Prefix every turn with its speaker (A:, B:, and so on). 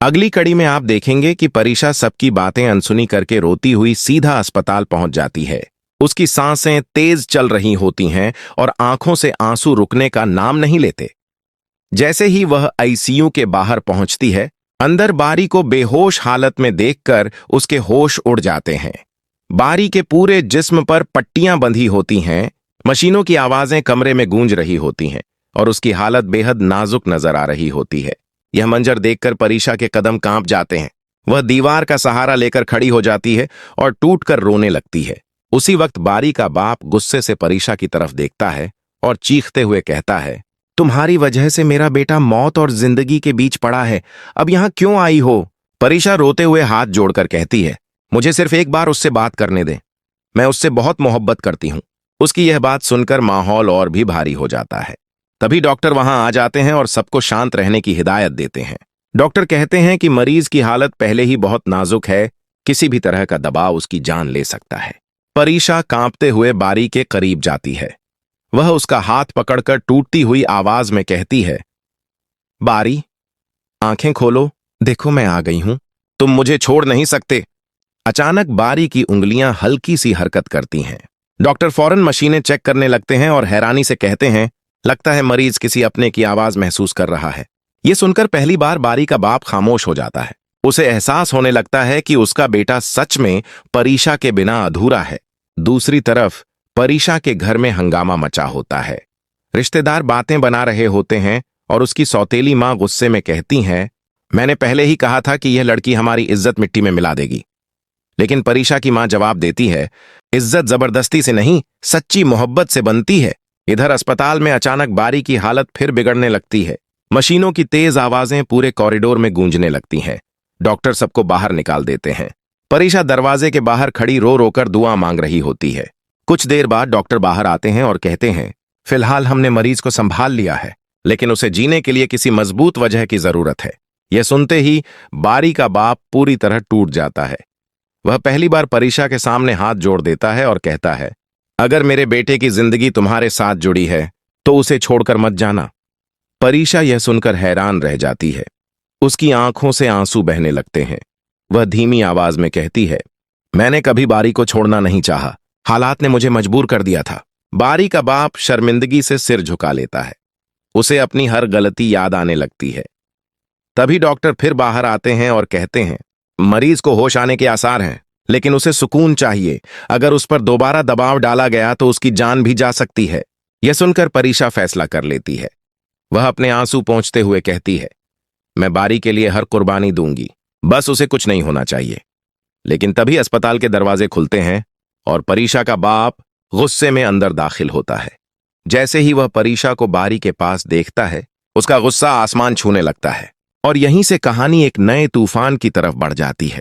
A: अगली कड़ी में आप देखेंगे कि परीक्षा सबकी बातें अनसुनी करके रोती हुई सीधा अस्पताल पहुंच जाती है। उसकी सांसें तेज चल रही होती हैं और आंखों से आंसू रुकने का नाम नहीं लेते। जैसे ही वह आईसीयू के बाहर पहुंचती है, अंदर बारी को बेहोश हालत में देखकर उसके होश उड़ जाते हैं। बारी के पूरे जिस्म पर पट्टियां बंधी होती हैं, मशीनों की आवाजें कमरे में गूंज रही होती हैं और उसकी हालत बेहद नाजुक नजर आ रही होती है। यह मंजर देखकर परीक्षा के कदम कांप जाते हैं। वह दीवार का सहारा लेकर खड़ी हो जाती है और टूटकर रोने लगती है। उसी वक्त बारी का बाप गुस्से से परीक्षा की तरफ देखता है और चीखते हुए कहता है, तुम्हारी वजह से मेरा बेटा मौत और जिंदगी के बीच पड़ा है, अब यहां क्यों आई हो? परीक्षा रोते हुए हाथ जोड़कर कहती है, मुझे सिर्फ एक बार उससे बात करने दें, मैं उससे बहुत मोहब्बत करती हूं। उसकी यह बात सुनकर माहौल और भी भारी हो जाता है। तभी डॉक्टर वहां आ जाते हैं और सबको शांत रहने की हिदायत देते हैं। डॉक्टर कहते हैं कि मरीज की हालत पहले ही बहुत नाजुक है, किसी भी तरह का दबाव उसकी जान ले सकता है। परीक्षा कांपते हुए बारी के करीब जाती है। वह उसका हाथ पकड़कर टूटती हुई आवाज में कहती है, बारी, आंखें खोलो, देखो मैं आ गई हूं, तुम मुझे छोड़ नहीं सकते। अचानक बारी की उंगलियां हल्की सी हरकत करती हैं। डॉक्टर फौरन मशीनें चेक करने लगते हैं और हैरानी से कहते हैं, लगता है मरीज किसी अपने की आवाज महसूस कर रहा है। यह सुनकर पहली बार बारी का बाप खामोश हो जाता है। उसे एहसास होने लगता है कि उसका बेटा सच में परीक्षा के बिना अधूरा है। दूसरी तरफ परीक्षा के घर में हंगामा मचा होता है। रिश्तेदार बातें बना रहे होते हैं और उसकी सौतेली मां गुस्से में कहती हैं, मैंने पहले ही कहा था कि यह लड़की हमारी इज्जत मिट्टी में मिला देगी। लेकिन परीक्षा की मां जवाब देती है, इज्जत जबरदस्ती से नहीं, सच्ची मोहब्बत से बनती है। इधर अस्पताल में अचानक बारी की हालत फिर बिगड़ने लगती है। मशीनों की तेज आवाजें पूरे कॉरिडोर में गूंजने लगती हैं। डॉक्टर सबको बाहर निकाल देते हैं। परीक्षा दरवाजे के बाहर खड़ी रो रोकर दुआ मांग रही होती है। कुछ देर बाद डॉक्टर बाहर आते हैं और कहते हैं, फिलहाल हमने मरीज को संभाल लिया है, लेकिन उसे जीने के लिए किसी मजबूत वजह की जरूरत है। यह सुनते ही बारी का बाप पूरी तरह टूट जाता है। वह पहली बार परीक्षा के सामने हाथ जोड़ देता है और कहता है, अगर मेरे बेटे की जिंदगी तुम्हारे साथ जुड़ी है तो उसे छोड़कर मत जाना। परीक्षा यह सुनकर हैरान रह जाती है। उसकी आंखों से आंसू बहने लगते हैं। वह धीमी आवाज में कहती है, मैंने कभी बारी को छोड़ना नहीं चाहा, हालात ने मुझे मजबूर कर दिया था। बारी का बाप शर्मिंदगी से सिर झुका लेता है। उसे अपनी हर गलती याद आने लगती है। तभी डॉक्टर फिर बाहर आते हैं और कहते हैं, मरीज को होश आने के आसार हैं, लेकिन उसे सुकून चाहिए। अगर उस पर दोबारा दबाव डाला गया तो उसकी जान भी जा सकती है। यह सुनकर परीक्षा फैसला कर लेती है। वह अपने आंसू पोंछते हुए कहती है, मैं बारी के लिए हर कुर्बानी दूंगी, बस उसे कुछ नहीं होना चाहिए। लेकिन तभी अस्पताल के दरवाजे खुलते हैं और परीक्षा का बाप गुस्से में अंदर दाखिल होता है। जैसे ही वह परीक्षा को बारी के पास देखता है, उसका गुस्सा आसमान छूने लगता है और यहीं से कहानी एक नए तूफान की तरफ बढ़ जाती है।